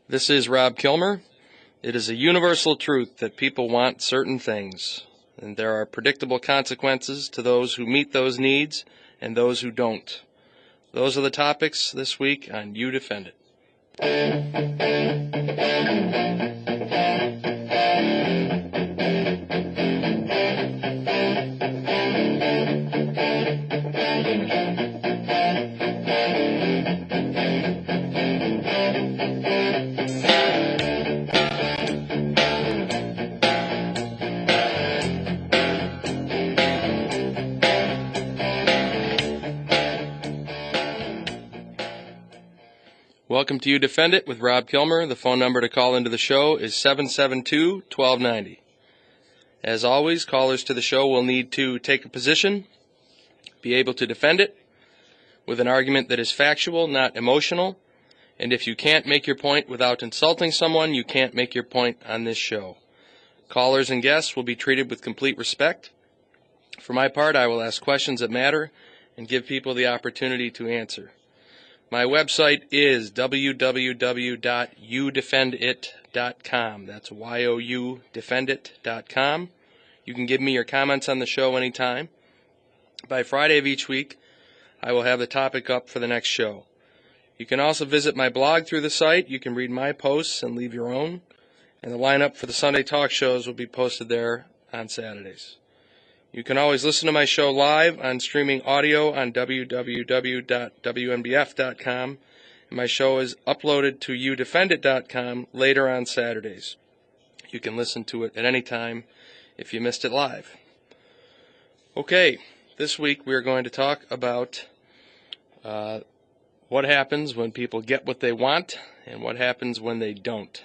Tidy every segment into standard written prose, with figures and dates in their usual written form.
This is Rob Kilmer. It is a universal truth that people want certain things, and there are predictable consequences to those who meet those needs and those who don't. Those are the topics this week on You Defend It. Welcome to You Defend It with Rob Kilmer. The phone number to call into the show is 772-1290. As always, callers to the show will need to take a position, be able to defend it with an argument that is factual, not emotional, and if you can't make your point without insulting someone, you can't make your point on this show. Callers and guests will be treated with complete respect. For my part, I will ask questions that matter and give people the opportunity to answer. My website is www.youdefendit.com. That's Y-O-U defendit.com. You can give me your comments on the show anytime. By Friday of each week, I will have the topic up for the next show. You can also visit my blog through the site. You can read my posts and leave your own. And the lineup for the Sunday talk shows will be posted there on Saturdays. You can always listen to my show live on streaming audio on www.wnbf.com. And my show is uploaded to youdefendit.com later on Saturdays. You can listen to it at any time if you missed it live. Okay, this week we are going to talk about what happens when people get what they want and what happens when they don't.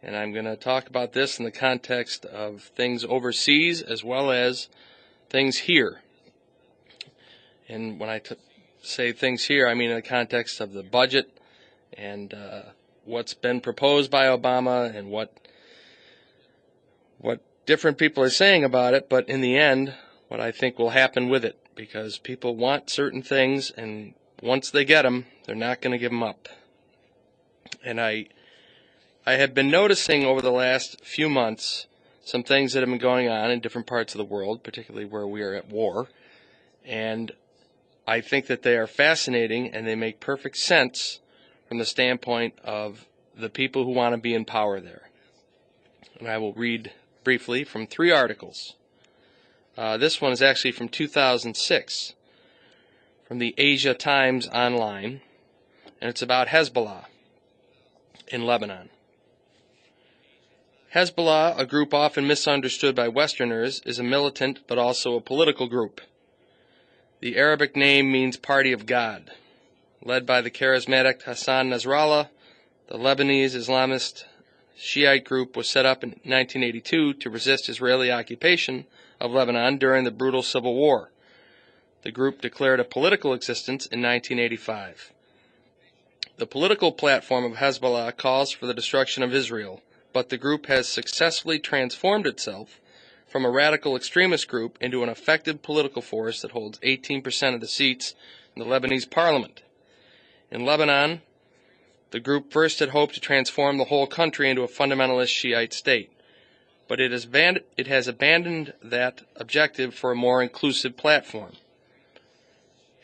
And I'm going to talk about this in the context of things overseas as well as things here. And when I say things here, I mean in the context of the budget and what's been proposed by Obama and what different people are saying about it, but in the end, what I think will happen with it, because people want certain things, and once they get them, they're not going to give them up. And I have been noticing over the last few months some things that have been going on in different parts of the world, particularly where we are at war. And I think that they are fascinating and they make perfect sense from the standpoint of the people who want to be in power there. And I will read briefly from 3 articles. This one is actually from 2006, from the Asia Times Online, and it's about Hezbollah in Lebanon. Hezbollah, a group often misunderstood by Westerners, is a militant but also a political group. The Arabic name means Party of God. Led by the charismatic Hassan Nasrallah, the Lebanese Islamist Shiite group was set up in 1982 to resist Israeli occupation of Lebanon during the brutal civil war. The group declared a political existence in 1985. The political platform of Hezbollah calls for the destruction of Israel, but the group has successfully transformed itself from a radical extremist group into an effective political force that holds 18% of the seats in the Lebanese parliament. In Lebanon, the group first had hoped to transform the whole country into a fundamentalist Shiite state, but it has abandoned that objective for a more inclusive platform.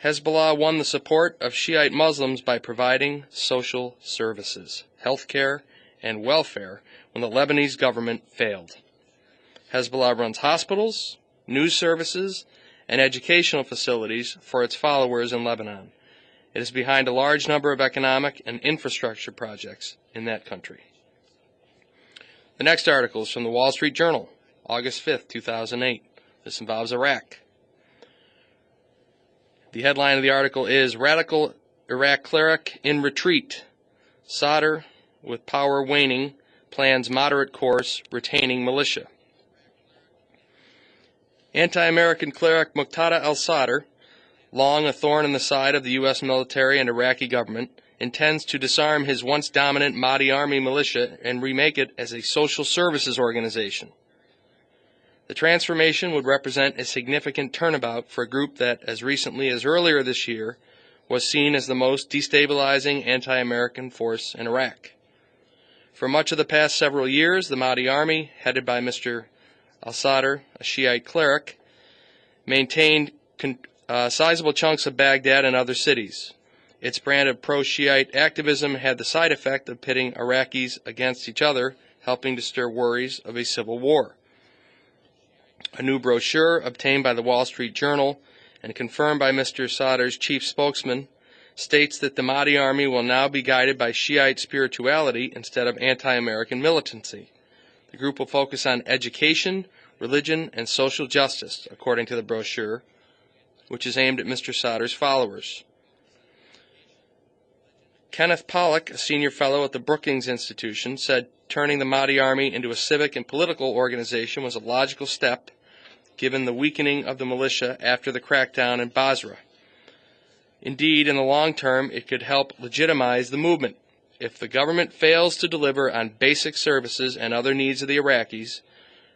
Hezbollah won the support of Shiite Muslims by providing social services, health care, and welfare when the Lebanese government failed. Hezbollah runs hospitals, news services, and educational facilities for its followers in Lebanon. It is behind a large number of economic and infrastructure projects in that country. The next article is from the Wall Street Journal, August 5th, 2008. This involves Iraq. The headline of the article is Radical Iraq Cleric in Retreat. Sadr, with power waning, plans moderate course, retaining militia. Anti-American cleric Muqtada al-Sadr, long a thorn in the side of the U.S. military and Iraqi government, intends to disarm his once dominant Mahdi Army militia and remake it as a social services organization. The transformation would represent a significant turnabout for a group that, as recently as earlier this year, was seen as the most destabilizing anti-American force in Iraq. For much of the past several years, the Mahdi army, headed by Mr. al-Sadr, a Shiite cleric, maintained sizable chunks of Baghdad and other cities. Its brand of pro-Shiite activism had the side effect of pitting Iraqis against each other, helping to stir worries of a civil war. A new brochure obtained by the Wall Street Journal and confirmed by Mr. Sadr's chief spokesman states that the Mahdi army will now be guided by Shiite spirituality instead of anti-American militancy. The group will focus on education, religion, and social justice, according to the brochure, which is aimed at Mr. Sadr's followers. Kenneth Pollock, a senior fellow at the Brookings Institution, said turning the Mahdi army into a civic and political organization was a logical step, given the weakening of the militia after the crackdown in Basra. Indeed, in the long term, it could help legitimize the movement. If the government fails to deliver on basic services and other needs of the Iraqis,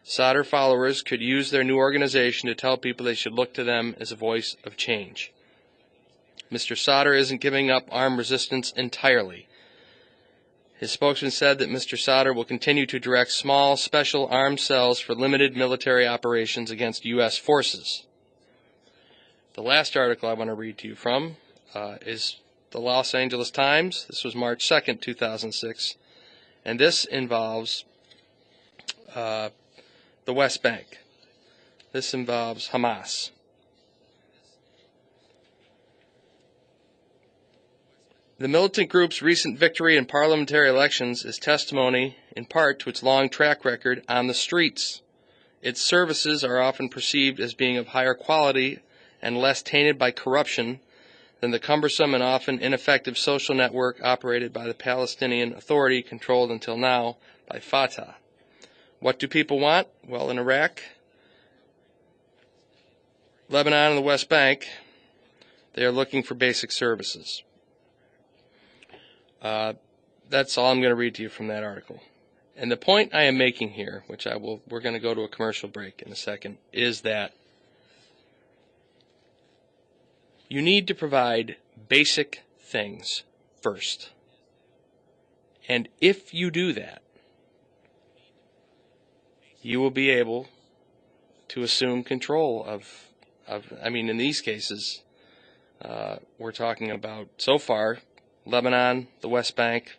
Sadr followers could use their new organization to tell people they should look to them as a voice of change. Mr. Sadr isn't giving up armed resistance entirely. His spokesman said that Mr. Sadr will continue to direct small, special armed cells for limited military operations against U.S. forces. The last article I want to read to you from is the Los Angeles Times. This was March 2nd, 2006, and this involves the West Bank. This involves Hamas. The militant group's recent victory in parliamentary elections is testimony, in part, to its long track record on the streets. Its services are often perceived as being of higher quality and less tainted by corruption than the cumbersome and often ineffective social network operated by the Palestinian Authority, controlled until now by Fatah. What do people want? Well, in Iraq, Lebanon, and the West Bank, they are looking for basic services. That's all I'm going to read to you from that article. And the point I am making here, which we're going to go to a commercial break in a second, is that you need to provide basic things first. And if you do that, you will be able to assume control of in these cases, we're talking about, so far, Lebanon, the West Bank,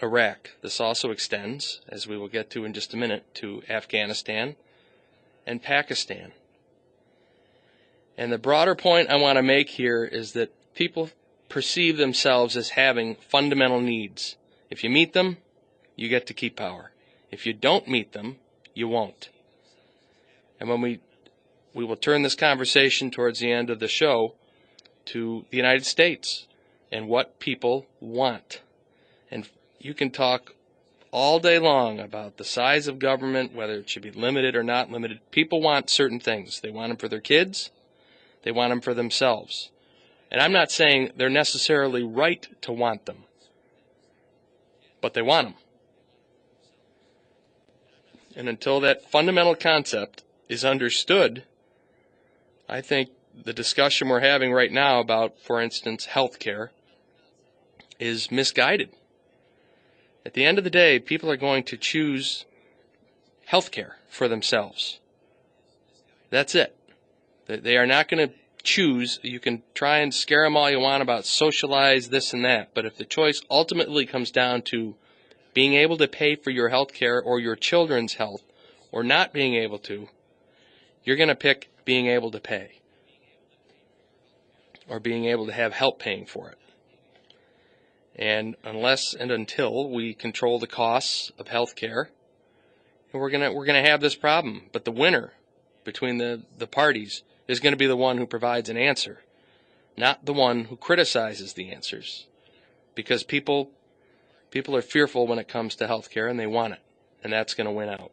Iraq. This also extends, as we will get to in just a minute, to Afghanistan and Pakistan. And the broader point I want to make here is that people perceive themselves as having fundamental needs. If you meet them, you get to keep power. If you don't meet them, you won't. And when we will turn this conversation towards the end of the show to the United States and what people want. And you can talk all day long about the size of government, whether it should be limited or not limited. People want certain things. They want them for their kids. They want them for themselves. And I'm not saying they're necessarily right to want them, but they want them. And until that fundamental concept is understood, I think the discussion we're having right now about, for instance, health care is misguided. At the end of the day, people are going to choose health care for themselves. That's it. They are not going to choose. You can try and scare them all you want about socialize this and that, but if the choice ultimately comes down to being able to pay for your health care or your children's health or not being able to, you're going to pick being able to pay or being able to have help paying for it. And unless and until we control the costs of health care, we're gonna have this problem. But the winner between the parties is going to be the one who provides an answer, not the one who criticizes the answers. Because people are fearful when it comes to health care, and they want it, and that's going to win out.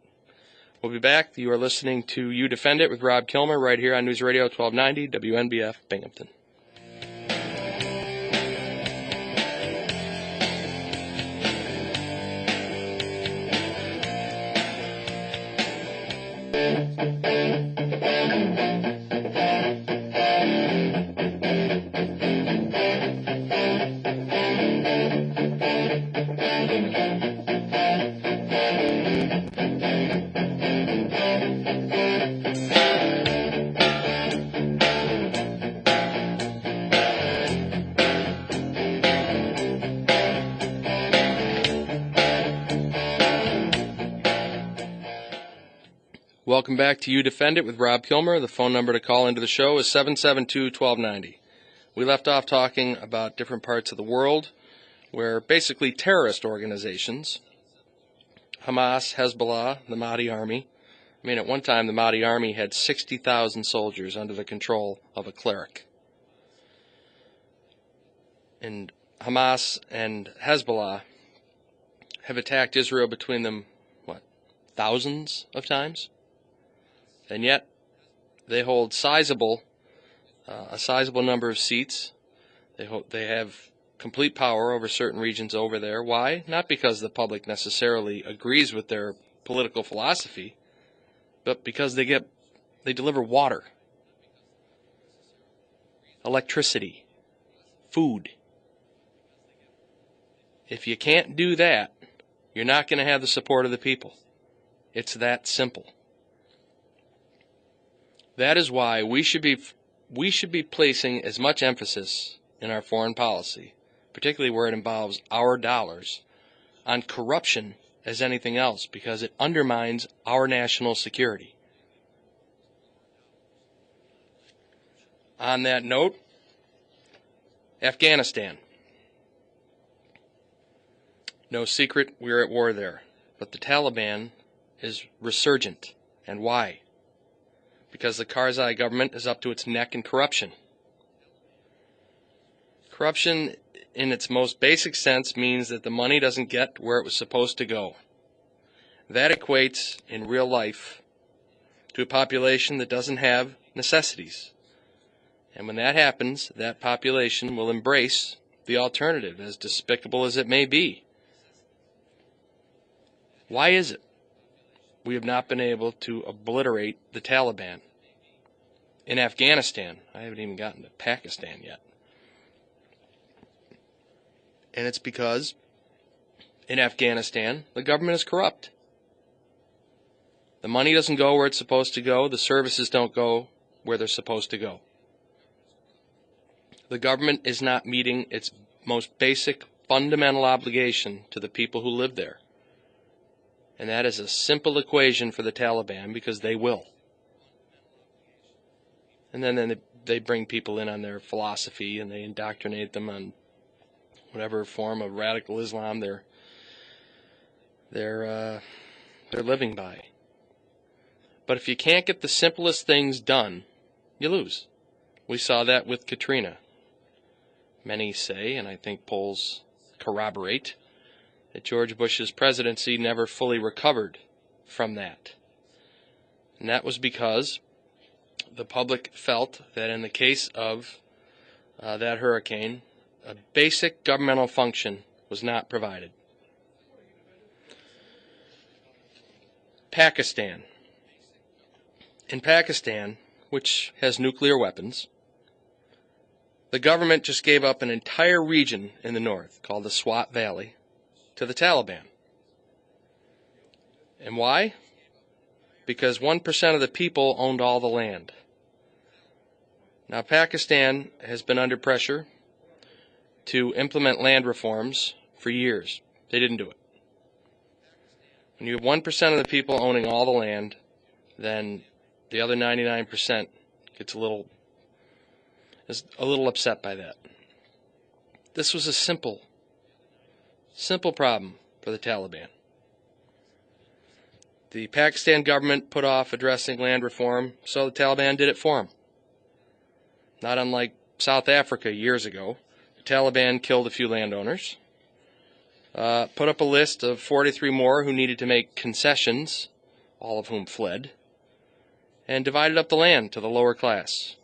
We'll be back. You are listening to You Defend It with Rob Kilmer right here on News Radio 1290 WNBF Binghamton. Welcome back to You Defend It with Rob Kilmer. The phone number to call into the show is 772-1290. We left off talking about different parts of the world where basically terrorist organizations, Hamas, Hezbollah, the Mahdi Army. I mean, at one time the Mahdi Army had 60,000 soldiers under the control of a cleric. And Hamas and Hezbollah have attacked Israel between them, thousands of times? And yet they hold a sizable number of seats. They have complete power over certain regions over there. Why? Not because the public necessarily agrees with their political philosophy, but because they deliver water, electricity, food. If you can't do that, you're not going to have the support of the people. It's that simple. That is why we should be placing as much emphasis in our foreign policy, particularly where it involves our dollars, on corruption as anything else, because it undermines our national security. On that note, Afghanistan. No secret, we're at war there, but the Taliban is resurgent. And why? Because the Karzai government is up to its neck in corruption. Corruption, in its most basic sense, means that the money doesn't get where it was supposed to go. That equates, in real life, to a population that doesn't have necessities. And when that happens, that population will embrace the alternative, as despicable as it may be. Why is it we have not been able to obliterate the Taliban? In Afghanistan, I haven't even gotten to Pakistan yet. And it's because in Afghanistan, the government is corrupt. The money doesn't go where it's supposed to go. The services don't go where they're supposed to go. The government is not meeting its most basic, fundamental obligation to the people who live there. And that is a simple equation for the Taliban, because they will. And then they bring people in on their philosophy, and they indoctrinate them on whatever form of radical Islam they're living by. But if you can't get the simplest things done, you lose. We saw that with Katrina. Many say, and I think polls corroborate, that George Bush's presidency never fully recovered from that. And that was because the public felt that in the case of that hurricane, a basic governmental function was not provided. Pakistan. In Pakistan, which has nuclear weapons, the government just gave up an entire region in the north, called the Swat Valley, to the Taliban. And why? Because 1% of the people owned all the land. Now, Pakistan has been under pressure to implement land reforms for years. They didn't do it. When you have 1% of the people owning all the land, then the other 99% gets a little upset by that. This was a simple problem for the Taliban. The Pakistan government put off addressing land reform, so the Taliban did it for them. Not unlike South Africa years ago, the Taliban killed a few landowners, put up a list of 43 more who needed to make concessions, all of whom fled, and divided up the land to the lower class.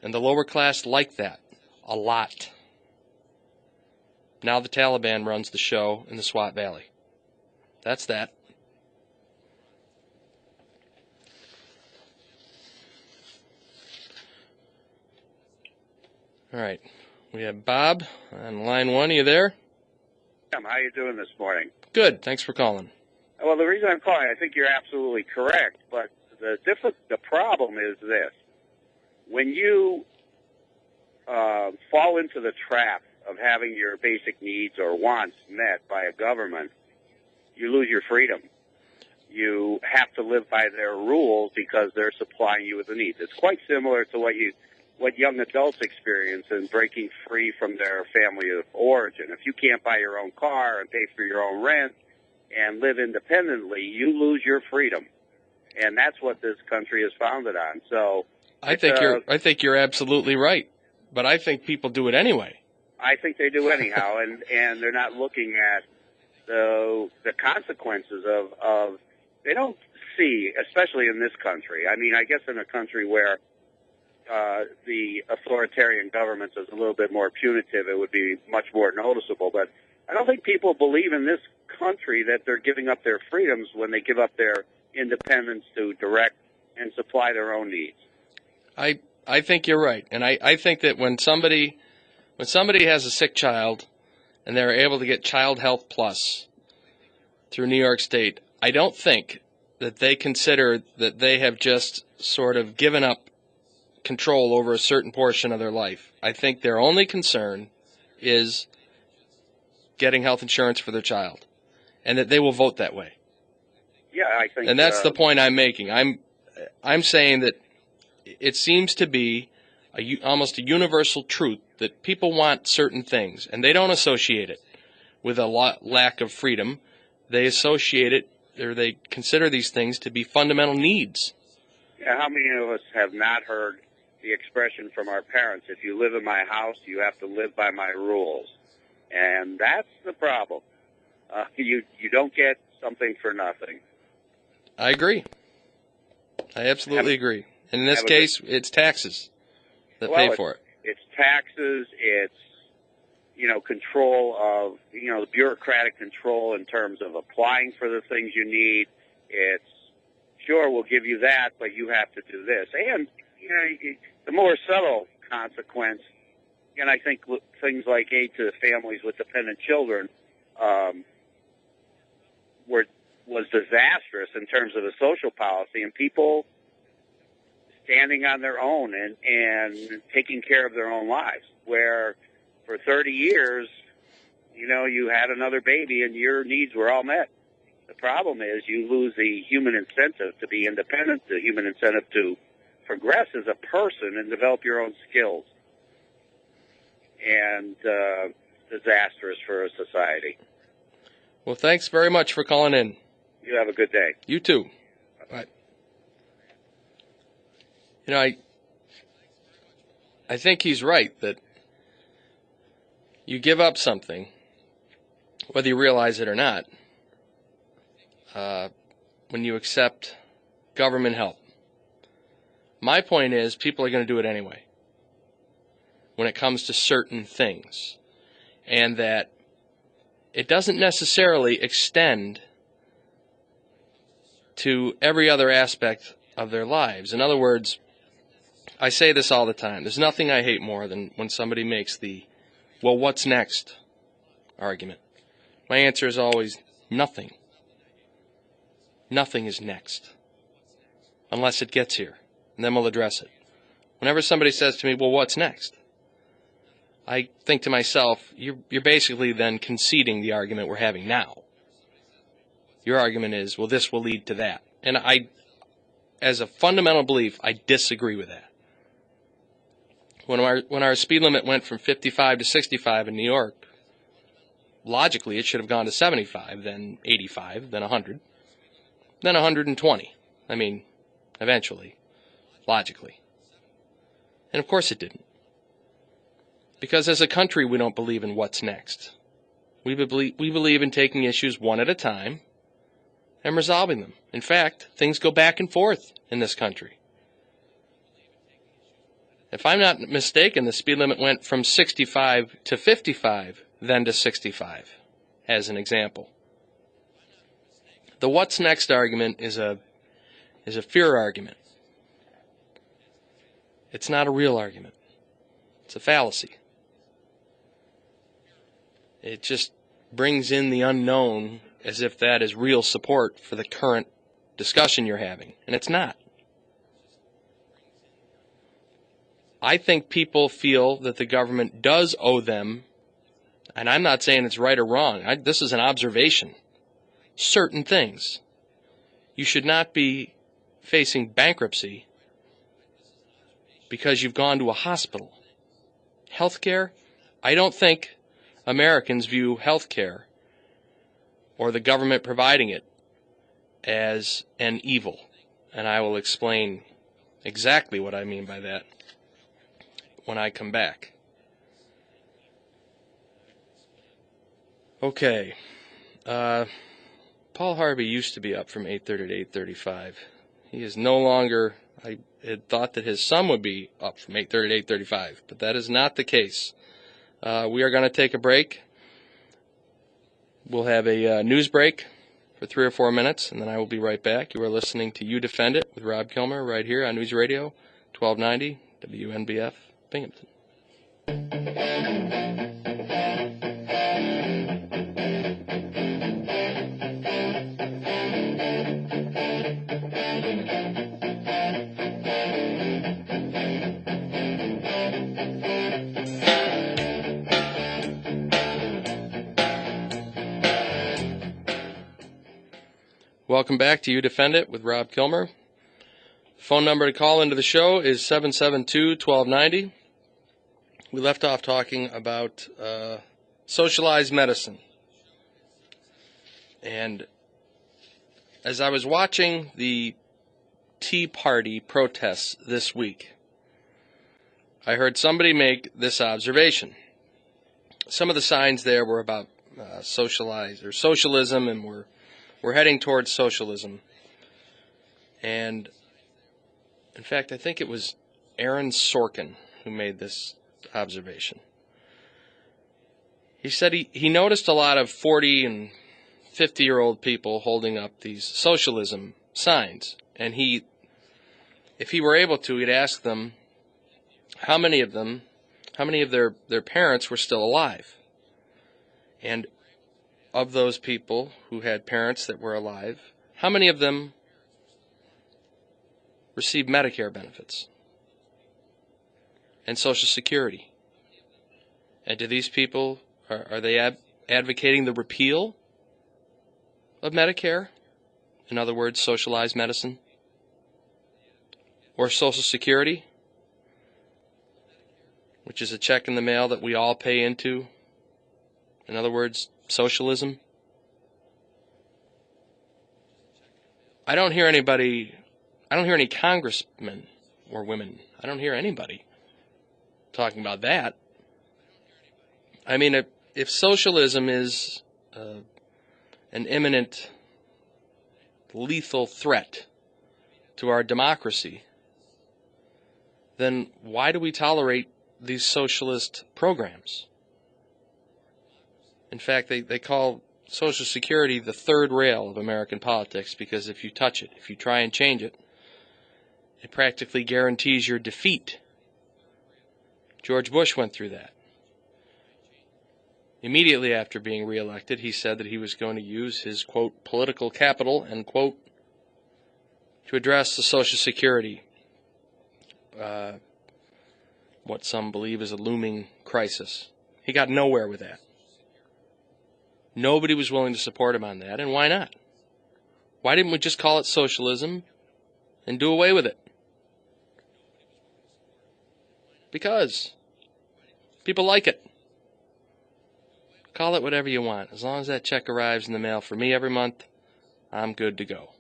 And the lower class liked that a lot. Now the Taliban runs the show in the Swat Valley. That's that. All right. We have Bob on line one. Are you there? How are you doing this morning? Good. Thanks for calling. Well, the reason I'm calling, I think you're absolutely correct, but the problem is this. When you fall into the trap of having your basic needs or wants met by a government, you lose your freedom. you have to live by their rules because they're supplying you with the needs. It's quite similar to what young adults experience in breaking free from their family of origin. If you can't buy your own car and pay for your own rent and live independently, you lose your freedom. And that's what this country is founded on. So I think you're absolutely right. But I think people do it anyway. I think they do anyhow, and they're not looking at the consequences of they don't see, especially in this country. I mean, I guess in a country where the authoritarian government is a little bit more punitive, it would be much more noticeable. But I don't think people believe in this country that they're giving up their freedoms when they give up their independence to direct and supply their own needs. I think you're right, and I think that when somebody has a sick child and they're able to get Child Health Plus through New York State, I don't think that they consider that they have just sort of given up control over a certain portion of their life. I think their only concern is getting health insurance for their child, and that they will vote that way. Yeah, I think, and that's the point I'm making. I'm saying that it seems to be almost a universal truth that people want certain things, and they don't associate it with a lack of freedom. They associate it, or they consider these things to be fundamental needs. Yeah, how many of us have not heard the expression from our parents, if you live in my house, you have to live by my rules? And that's the problem. You don't get something for nothing. I agree. I absolutely agree. And in this case, it's taxes that pay for it. It's taxes, it's, control of, the bureaucratic control in terms of applying for the things you need. It's, sure, we'll give you that, but you have to do this. And, the more subtle consequence, and I think things like aid to families with dependent children was disastrous in terms of the social policy, and people standing on their own and taking care of their own lives, where for 30 years, you had another baby and your needs were all met. The problem is you lose the human incentive to be independent, the human incentive to progress as a person and develop your own skills. And disastrous for a society. Well, thanks very much for calling in. You have a good day. You too. Bye. I think he's right that you give up something, whether you realize it or not, when you accept government help. My point is, people are going to do it anyway when it comes to certain things, and that it doesn't necessarily extend to every other aspect of their lives. In other words, I say this all the time. There's nothing I hate more than when somebody makes the, well, what's next argument. My answer is always nothing. Nothing is next unless it gets here, and then we'll address it. Whenever somebody says to me, well, what's next? I think to myself, you're basically then conceding the argument we're having now. Your argument is, well, this will lead to that. And I, as a fundamental belief, I disagree with that. When our speed limit went from 55 to 65 in New York, logically it should have gone to 75, then 85, then 100, then 120. I mean, eventually, logically. And of course it didn't. Because as a country, we don't believe in what's next. We believe in taking issues one at a time and resolving them. In fact, things go back and forth in this country. If I'm not mistaken, the speed limit went from 65 to 55, then to 65, as an example. The what's next argument is a fear argument. It's not a real argument. It's a fallacy. It just brings in the unknown as if that is real support for the current discussion you're having, and it's not. I think people feel that the government does owe them, and I'm not saying it's right or wrong. This is an observation. Certain things. you should not be facing bankruptcy because you've gone to a hospital. Healthcare, I don't think Americans view healthcare or the government providing it as an evil. And I will explain exactly what I mean by that when I come back. Okay. Paul Harvey used to be up from 8:30 to 8:35. He is no longer. I had thought that his son would be up from 8:30 to 8:35, but that is not the case. We are going to take a break. We'll have a news break for 3 or 4 minutes, and then I will be right back. You are listening to You Defend It with Rob Kilmer right here on News Radio 1290 WNBF Binghamton. Welcome back to You Defend It with Rob Kilmer. Phone number to call into the show is 772-1290. We left off talking about socialized medicine. And as I was watching the Tea Party protests this week, I heard somebody make this observation. Some of the signs there were about socialism, and we're heading towards socialism. And in fact, I think it was Aaron Sorkin who made this observation. He said he noticed a lot of 40 and 50-year-old people holding up these socialism signs. And if he were able to, he'd ask them how many of their parents were still alive. And of those people who had parents that were alive, how many of them received Medicare benefits and Social Security? And do these people, are they advocating the repeal of Medicare? In other words, socialized medicine? Or Social Security, which is a check in the mail that we all pay into? In other words, socialism? I don't hear any congressmen or women. I don't hear anybody talking about that. I mean, if socialism is an imminent, lethal threat to our democracy, then why do we tolerate these socialist programs? In fact, they call Social Security the third rail of American politics, because if you touch it, if you try and change it, it practically guarantees your defeat. George Bush went through that. Immediately after being reelected, he said that he was going to use his, quote, political capital, end quote, to address the Social Security, what some believe is a looming crisis. He got nowhere with that. Nobody was willing to support him on that, and why not? Why didn't we just call it socialism and do away with it? Because people like it. Call it whatever you want. As long as that check arrives in the mail for me every month, I'm good to go.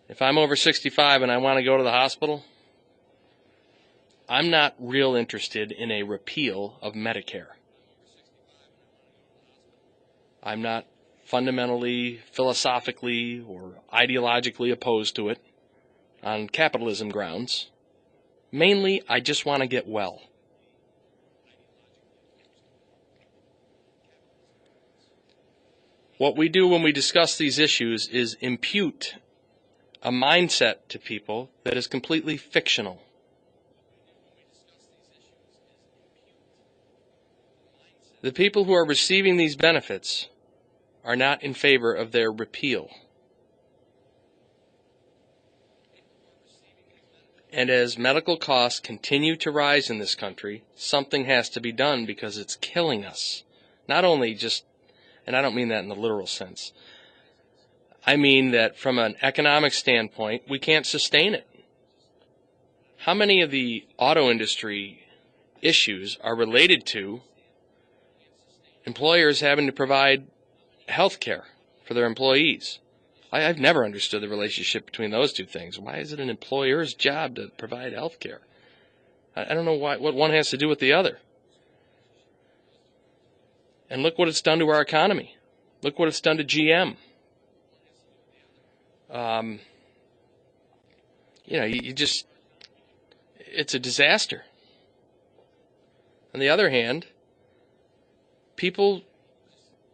If I'm over 65 and I want to go to the hospital, I'm not real interested in a repeal of Medicare. I'm not fundamentally, philosophically, or ideologically opposed to it on capitalism grounds. Mainly, I just want to get well. What we do when we discuss these issues is impute a mindset to people that is completely fictional. The people who are receiving these benefits are not in favor of their repeal. And as medical costs continue to rise in this country, something has to be done because it's killing us. Not only just and I don't mean that in the literal sense. I mean that from an economic standpoint, we can't sustain it. How many of the auto industry issues are related to employers having to provide health care for their employees? I've never understood the relationship between those two things. Why is it an employer's job to provide health care? I don't know what one has to do with the other. And look what it's done to our economy. Look what it's done to GM. It's a disaster. On the other hand, people,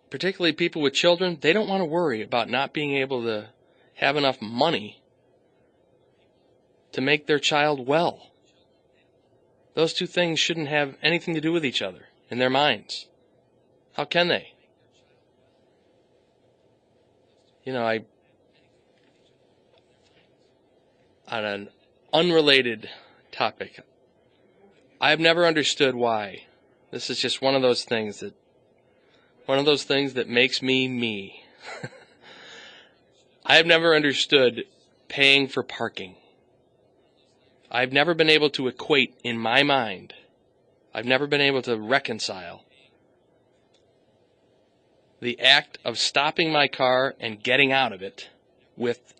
particularly people with children, they don't want to worry about not being able to have enough money to make their child well. Those two things shouldn't have anything to do with each other in their minds. How can they? On an unrelated topic, I've never understood why. This is just one of those things that makes me me. I have never understood paying for parking. I've never been able to equate in my mind. I've never been able to reconcile the act of stopping my car and getting out of it with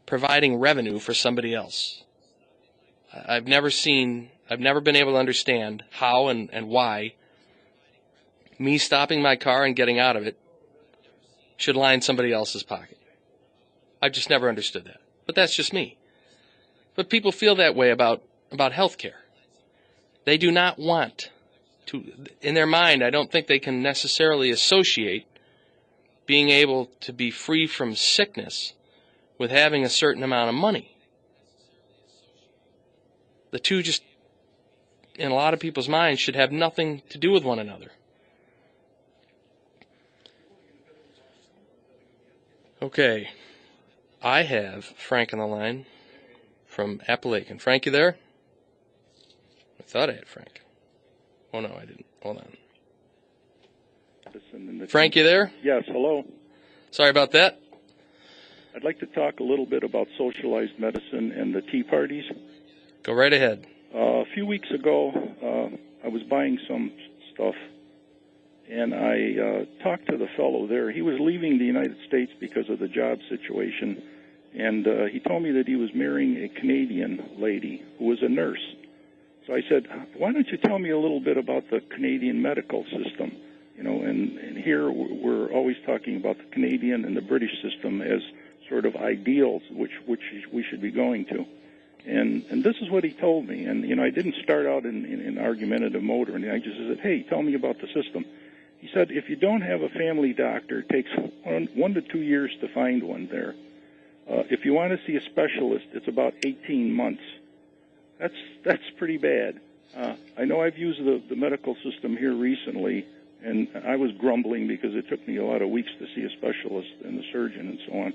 providing revenue for somebody else. I've never been able to understand how and why me stopping my car and getting out of it should line somebody else's pocket. I've just never understood that. But that's just me. But people feel that way about health care. They do not want to, in their mind, I don't think they can necessarily associate being able to be free from sickness with having a certain amount of money. The two just, in a lot of people's minds, should have nothing to do with one another. Okay, I have Frank on the line from Appalachian. Frank, you there? I thought I had Frank. Oh, no, I didn't. Hold on. Frank, you there? Yes, hello. Sorry about that. I'd like to talk a little bit about socialized medicine and the tea parties. Go right ahead. A few weeks ago, I was buying some stuff, and I talked to the fellow there. He was leaving the United States because of the job situation, and he told me that he was marrying a Canadian lady who was a nurse. So I said, why don't you tell me a little bit about the Canadian medical system? And here we're always talking about the Canadian and the British system as sort of ideals, which we should be going to. And this is what he told me. And, I didn't start out in an argumentative mode or anything. I just said, hey, tell me about the system. He said, if you don't have a family doctor, it takes 1 to 2 years to find one there. If you want to see a specialist, it's about 18 months. That's pretty bad. I know I've used the medical system here recently, and I was grumbling because it took me a lot of weeks to see a specialist and a surgeon and so on.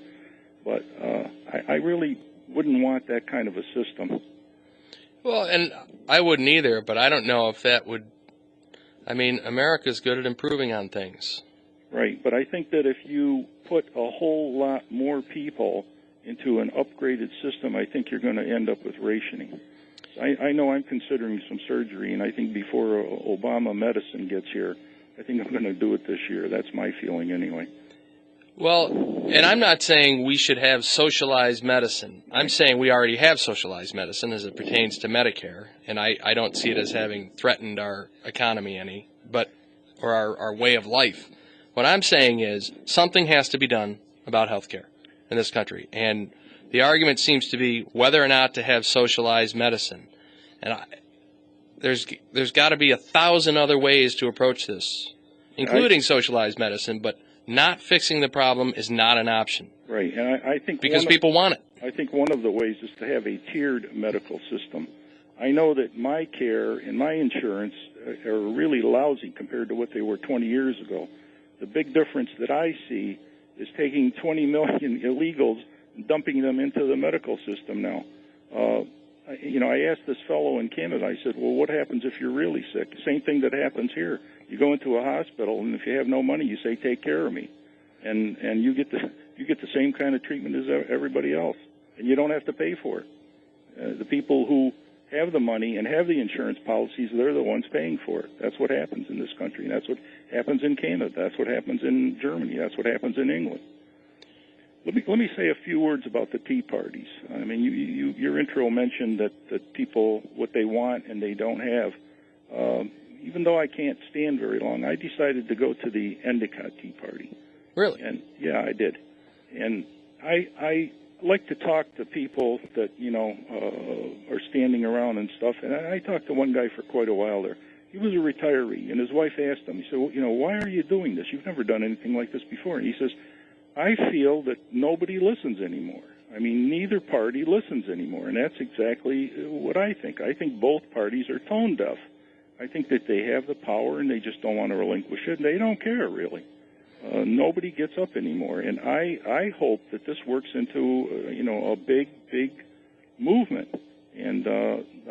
But I really wouldn't want that kind of a system. Well, and I wouldn't either, but I don't know if that would... America's good at improving on things. Right, but I think that if you put a whole lot more people into an upgraded system, I think you're going to end up with rationing. I know I'm considering some surgery, and I think before Obama medicine gets here, I think I'm going to do it this year. That's my feeling anyway. Well, and I'm not saying we should have socialized medicine. I'm saying we already have socialized medicine as it pertains to Medicare, and I don't see it as having threatened our economy any, or our way of life. What I'm saying is something has to be done about health care in this country, and the argument seems to be whether or not to have socialized medicine. And there's got to be 1,000 other ways to approach this, including socialized medicine, but not fixing the problem is not an option. Right, and I think because people want it. I think one of the ways is to have a tiered medical system. I know that my care and my insurance are really lousy compared to what they were 20 years ago. The big difference that I see is taking 20 million illegals and dumping them into the medical system now. I asked this fellow in Canada, I said, well, what happens if you're really sick? Same thing that happens here. You go into a hospital, and if you have no money, you say, take care of me. And you get the same kind of treatment as everybody else, and you don't have to pay for it. The people who have the money and have the insurance policies, they're the ones paying for it. That's what happens in this country, and that's what happens in Canada. That's what happens in Germany. That's what happens in England. Let me say a few words about the tea parties. I mean, your intro mentioned that people, what they want and they don't have. Even though I can't stand very long, I decided to go to the Endicott Tea Party. Really? And yeah, I did. And I like to talk to people that, are standing around and stuff. And I talked to one guy for quite a while there. He was a retiree, and his wife asked him, he said, well, why are you doing this? You've never done anything like this before. And he says, I feel that nobody listens anymore. I mean, neither party listens anymore, and that's exactly what I think. I think both parties are tone deaf. I think that they have the power, and they just don't want to relinquish it, and they don't care, really. Nobody gets up anymore, and I hope that this works into, a big, big movement, and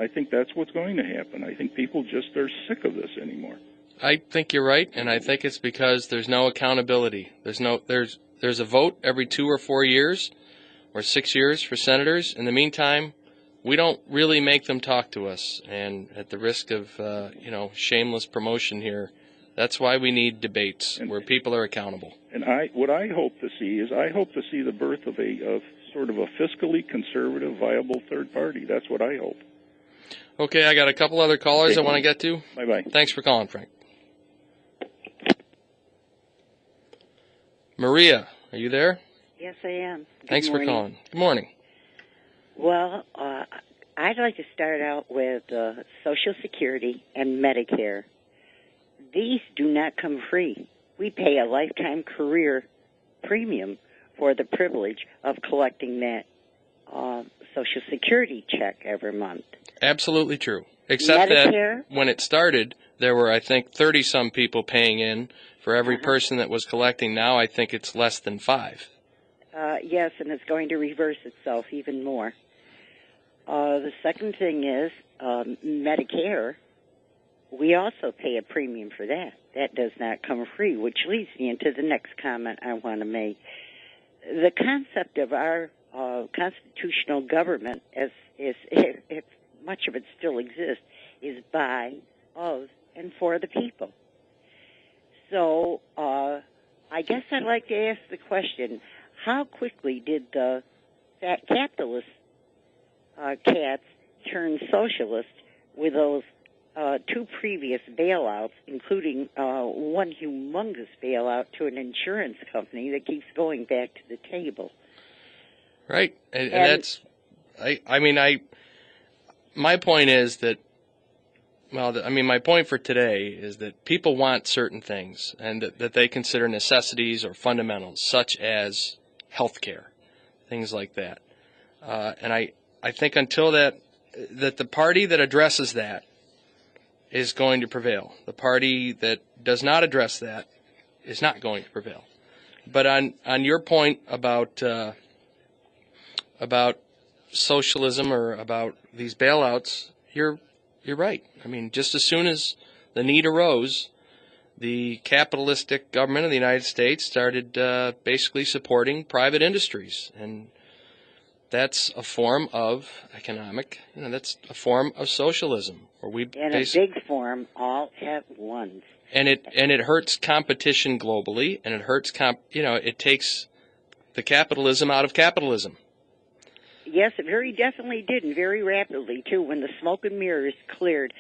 I think that's what's going to happen. I think people just are sick of this anymore. I think you're right, and I think it's because there's no accountability. There's a vote every 2 or 4 years or 6 years for senators. In the meantime, we don't really make them talk to us. And at the risk of, shameless promotion here, that's why we need debates where people are accountable. And what I hope to see is the birth of sort of a fiscally conservative, viable third party. That's what I hope. Okay, I got a couple other callers I want to get to. Bye-bye. Thanks for calling, Frank. Maria, are you there? Yes, I am. Thanks for calling. Good morning. Well, I'd like to start out with Social Security and Medicare. These do not come free. We pay a lifetime career premium for the privilege of collecting that Social Security check every month. Absolutely true. Except Medicare, that when it started, there were, I think, 30-some people paying in for every person that was collecting. Now I think it's less than 5. Yes, and it's going to reverse itself even more. The second thing is Medicare. We also pay a premium for that. That does not come free, which leads me into the next comment I want to make. The concept of our constitutional government, if much of it still exists, is by, of, and for the people. So I guess I'd like to ask the question, how quickly did the fat capitalist cats turn socialist with those 2 previous bailouts, including one humongous bailout to an insurance company that keeps going back to the table? Right. And that's, my point is that, my point for today is that people want certain things and that they consider necessities or fundamentals, such as health care, things like that. And I think until that the party that addresses that is going to prevail. The party that does not address that is not going to prevail. But on your point about socialism or about these bailouts, you're right. I mean, just as soon as the need arose, the capitalistic government of the United States started basically supporting private industries, and that's a form of that's a form of socialism, where we in a big form all at once. And it hurts competition globally, and it hurts it takes the capitalism out of capitalism. Yes, it very definitely did, and very rapidly too, when the smoke and mirrors cleared.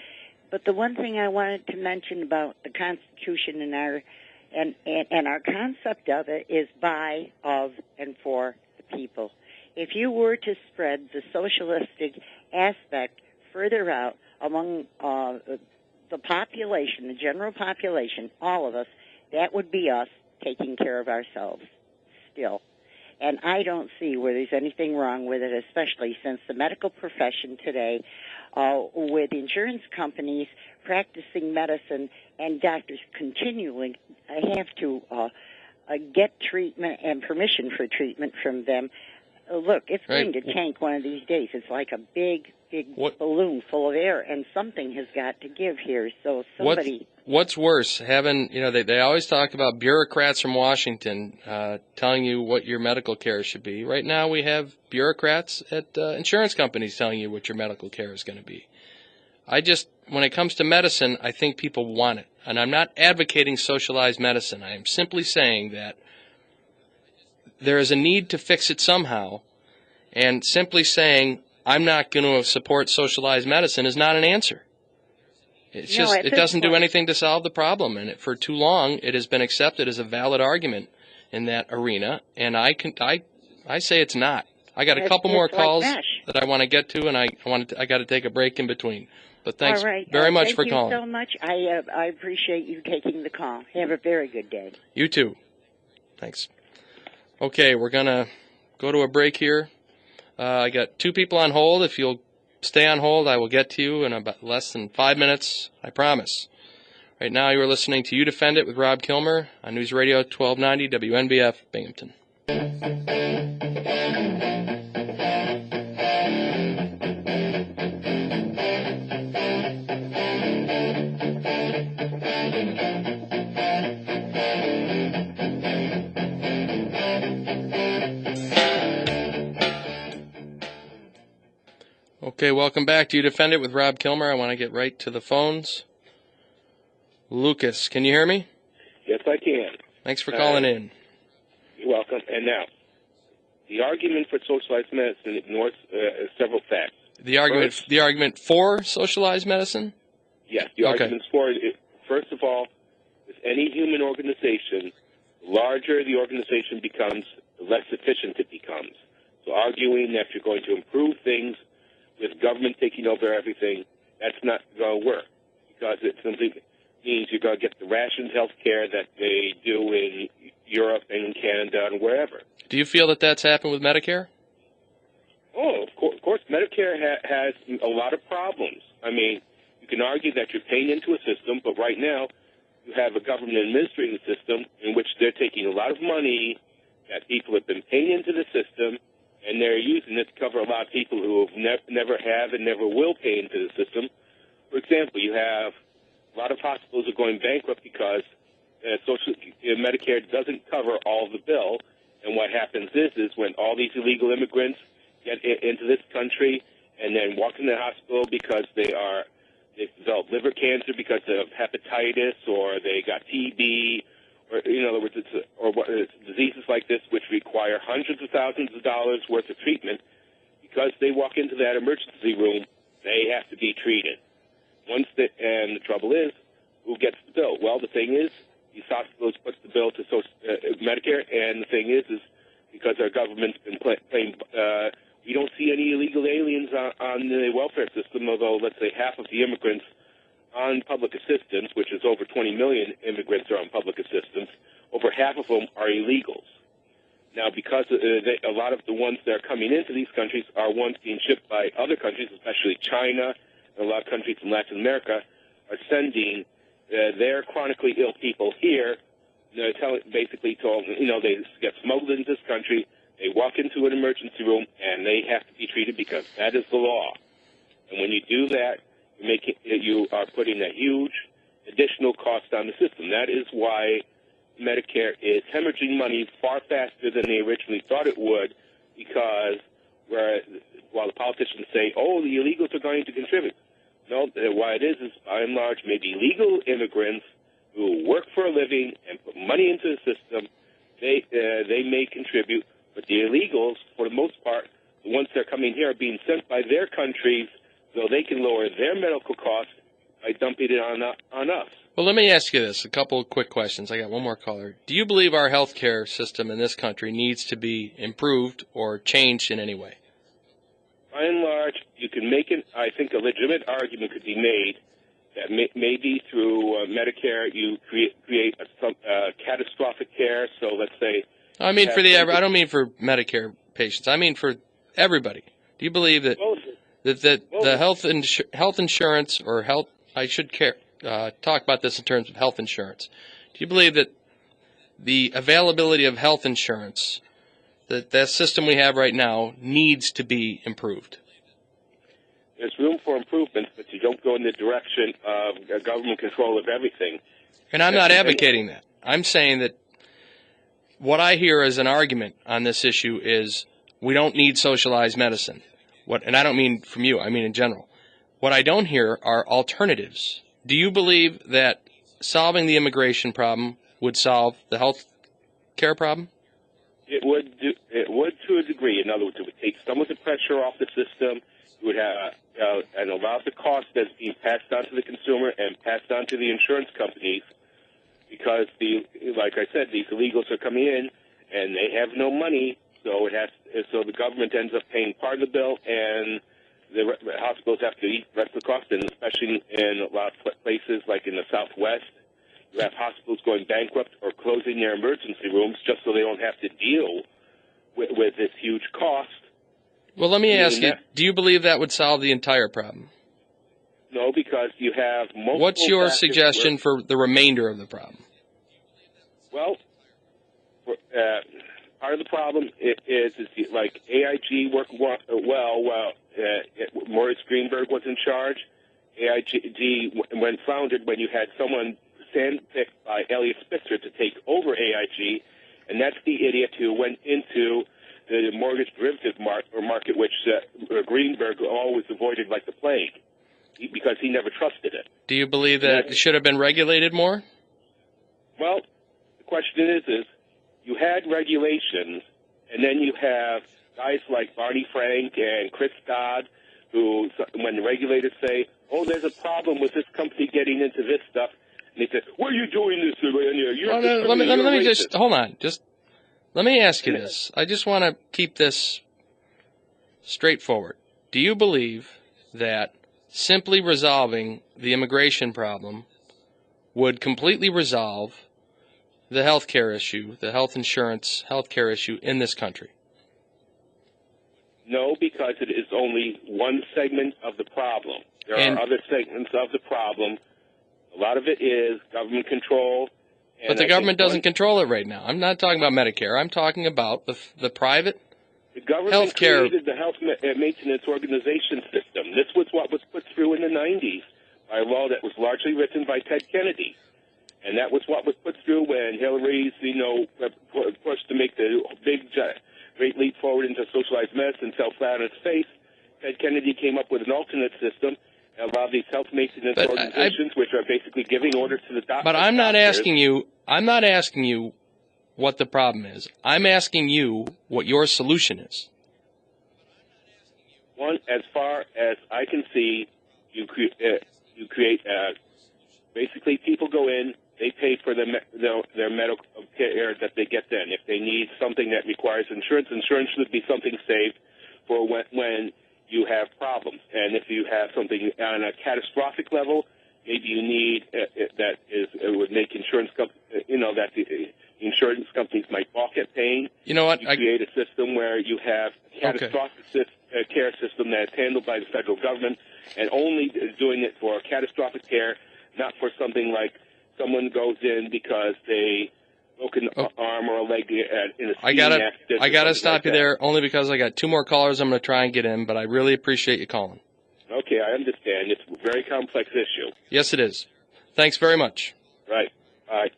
But the one thing I wanted to mention about the Constitution and our concept of it is by, of, and for the people. If you were to spread the socialistic aspect further out among the population, the general population, all of us, that would be us taking care of ourselves still. And I don't see where there's anything wrong with it, especially since the medical profession today, with insurance companies practicing medicine and doctors continually have to get treatment and permission for treatment from them. Look, it's going to tank one of these days. It's like a big big balloon full of air, and something has got to give here. So somebody. What's worse, having, they always talk about bureaucrats from Washington telling you what your medical care should be. Right now we have bureaucrats at insurance companies telling you what your medical care is going to be. When it comes to medicine, I think people want it. And I'm not advocating socialized medicine. I am simply saying that there is a need to fix it somehow, and simply saying, I'm not going to support socialized medicine is not an answer. It doesn't do anything to solve the problem, and for too long it has been accepted as a valid argument in that arena, and I say it's not. I got a couple more calls that I want to get to, and I got to take a break in between. But thanks very much for calling. Thank you so much. I appreciate you taking the call. Have a very good day. You too. Thanks. Okay, we're going to go to a break here. I got 2 people on hold. If you'll stay on hold, I will get to you in about less than 5 minutes, I promise. Right now you are listening to You Defend It with Rob Kilmer on News Radio 1290 WNBF Binghamton. Okay, welcome back to You Defend It with Rob Kilmer. I want to get right to the phones. Lucas, can you hear me? Yes, I can. Thanks for calling in. You're welcome. And now, the argument for socialized medicine ignores several facts. The argument for socialized medicine? Yes, the arguments for it. First of all, with any human organization, the larger the organization becomes, the less efficient it becomes. So arguing that you're going to improve things with government taking over everything, that's not going to work, because it simply means you're going to get the rationed health care that they do in Europe and in Canada and wherever. Do you feel that that's happened with Medicare? Oh, of course. Medicare has a lot of problems. I mean, you can argue that you're paying into a system, but right now you have a government administering the system in which they're taking a lot of money that people have been paying into the system, and they're using it to cover a lot of people who have never have and never will pay into the system. For example, you have a lot of hospitals are going bankrupt because Medicare doesn't cover all the bill. And what happens is when all these illegal immigrants get into this country and then walk in the hospital because they've developed liver cancer because of hepatitis, or they got TB, or in other words, it's diseases like this which require hundreds of thousands of dollars worth of treatment, because they walk into that emergency room, they have to be treated. And the trouble is, who gets the bill? Well, the thing is, these hospitals put the bill to Medicare, and the thing is because our government's been playing, we don't see any illegal aliens on the welfare system, although let's say half of the immigrants on public assistance, which is over 20 million immigrants are on public assistance, over half of them are illegals. Now, because a lot of the ones that are coming into these countries are ones being shipped by other countries, especially China, and a lot of countries in Latin America, are sending their chronically ill people here, basically told, they get smuggled into this country, they walk into an emergency room, and they have to be treated because that is the law. And when you do that, you are putting a huge additional cost on the system. That is why Medicare is hemorrhaging money far faster than they originally thought it would, because while the politicians say, oh, the illegals are going to contribute, no, why it is by and large maybe legal immigrants who work for a living and put money into the system, they may contribute, but the illegals, for the most part, the ones that are coming here are being sent by their countries so they can lower their medical costs by dumping it on us. Well, let me ask you this, a couple of quick questions. I got one more caller. Do you believe our health care system in this country needs to be improved or changed in any way? By and large, you can make I think a legitimate argument could be made that maybe through Medicare you create a catastrophic care. So let's say... I don't mean for Medicare patients. I mean for everybody. Do you believe that the health insurance or health... I should talk about this in terms of health insurance. Do you believe that the availability of health insurance, that system we have right now, needs to be improved? there's room for improvements, but you don't go in the direction of government control of everything. And I'm not advocating that. I'm saying that what I hear as an argument on this issue is we don't need socialized medicine. And I don't mean from you, I mean in general. What I don't hear are alternatives. Do you believe that solving the immigration problem would solve the health care problem? It would to a degree. In other words, it would take some of the pressure off the system. It would have and allow the cost that's being passed on to the consumer and passed on to the insurance companies, because like I said, these illegals are coming in and they have no money, so the government ends up paying part of the bill, and the hospitals have to eat the rest of the cost. And especially in a lot of places like in the Southwest, you have hospitals going bankrupt or closing their emergency rooms just so they don't have to deal with this huge cost. Well, let me ask you, do you believe that would solve the entire problem? No, because you have multiple. What's your suggestion for the remainder of the problem? Well, part of the problem is like AIG worked well while Maurice Greenberg was in charge. AIG, when founded, when you had someone handpicked by Eliot Spitzer to take over AIG, and that's the idiot who went into the mortgage derivative market, which Greenberg always avoided like the plague, because he never trusted it. Do you believe that it should have been regulated more? Well, the question is you had regulations, and then you have guys like Barney Frank and Chris Dodd, who, when the regulators say, oh, there's a problem with this company getting into this stuff, and they say, what are you doing this? Let me just, hold on. Let me ask you this. I just want to keep this straightforward. Do you believe that simply resolving the immigration problem would completely resolve the health care issue, the health insurance, health care issue in this country? No, because it is only one segment of the problem. There are other segments of the problem. A lot of it is government control. But the government doesn't control it right now. I'm not talking about Medicare. I'm talking about the private the government health care. Created the health maintenance organization system. This was what was put through in the 90s by a law that was largely written by Ted Kennedy. And that was what was put through when Hillary's, pushed to make the great leap forward into socialized medicine fell flat on its face. Ted Kennedy came up with an alternate system. A lot of these health maintenance organizations, which are basically giving orders to the doctors. But I'm not asking you what the problem is. I'm asking you what your solution is. One, as far as I can see, you create basically people go in, they pay for their medical care that they get then. If they need something that requires insurance should be something saved for when you have problems. And if you have something on a catastrophic level, maybe you need it would make insurance that the insurance companies might balk at paying. You know what? You create a system where you have a catastrophic care system that's handled by the federal government and only doing it for catastrophic care, not for something like someone goes in because they broken arm or a leg in a skiing accident. I gotta stop you there only because I got two more callers I'm going to try and get in, but I really appreciate you calling. Okay, I understand. It's a very complex issue. Yes, it is. Thanks very much. Right. Bye.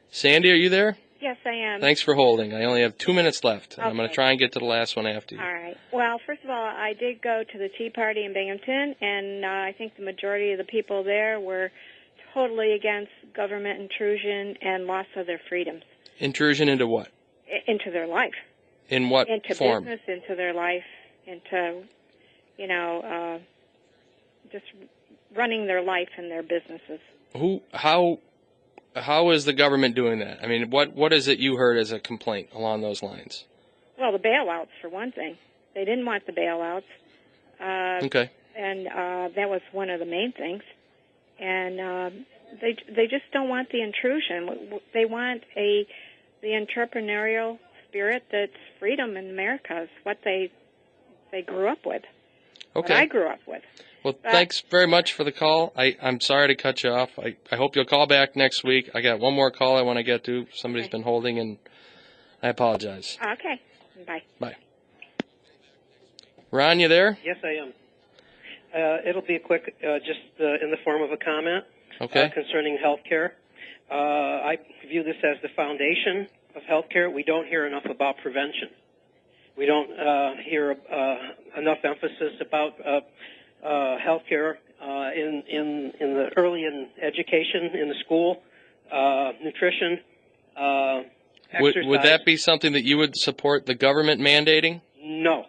Sandy, are you there? Yes, I am. Thanks for holding. I only have 2 minutes left, and I'm going to try and get to the last one after you. All right. Well, first of all, I did go to the Tea Party in Binghamton, and I think the majority of the people there were totally against government intrusion and loss of their freedoms. Intrusion into what? Into their life. In what form? Into business, into their life, into, just running their life and their businesses. How is the government doing that? I mean, what is it you heard as a complaint along those lines? Well, the bailouts, for one thing. They didn't want the bailouts. Okay. And that was one of the main things. And they just don't want the intrusion. They want the entrepreneurial spirit that's freedom in America is what they grew up with. Okay. What I grew up with. Well, thanks very much for the call. I'm sorry to cut you off. I hope you'll call back next week. I got one more call I want to get to. Somebody's been holding, and I apologize. Okay. Bye. Bye. Ron, you there? Yes, I am. It'll be a quick, just in the form of a comment concerning health care. I view this as the foundation of health care. We don't hear enough about prevention. We don't hear enough emphasis about health care in the early in education, in the school, nutrition, exercise. Would that be something that you would support the government mandating? No.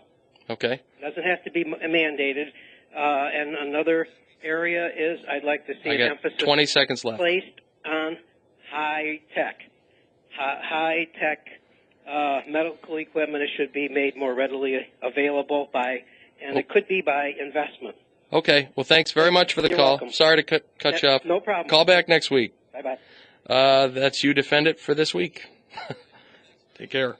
Okay. Doesn't have to be mandated. And another area is I'd like to see an emphasis 20 seconds left. Placed on high tech. High tech medical equipment should be made more readily available it could be by investment. Okay. Well, thanks very much for the You're call. welcome. Sorry to cut you off. No problem. Call back next week. Bye-bye. That's You Defend It for this week. Take care.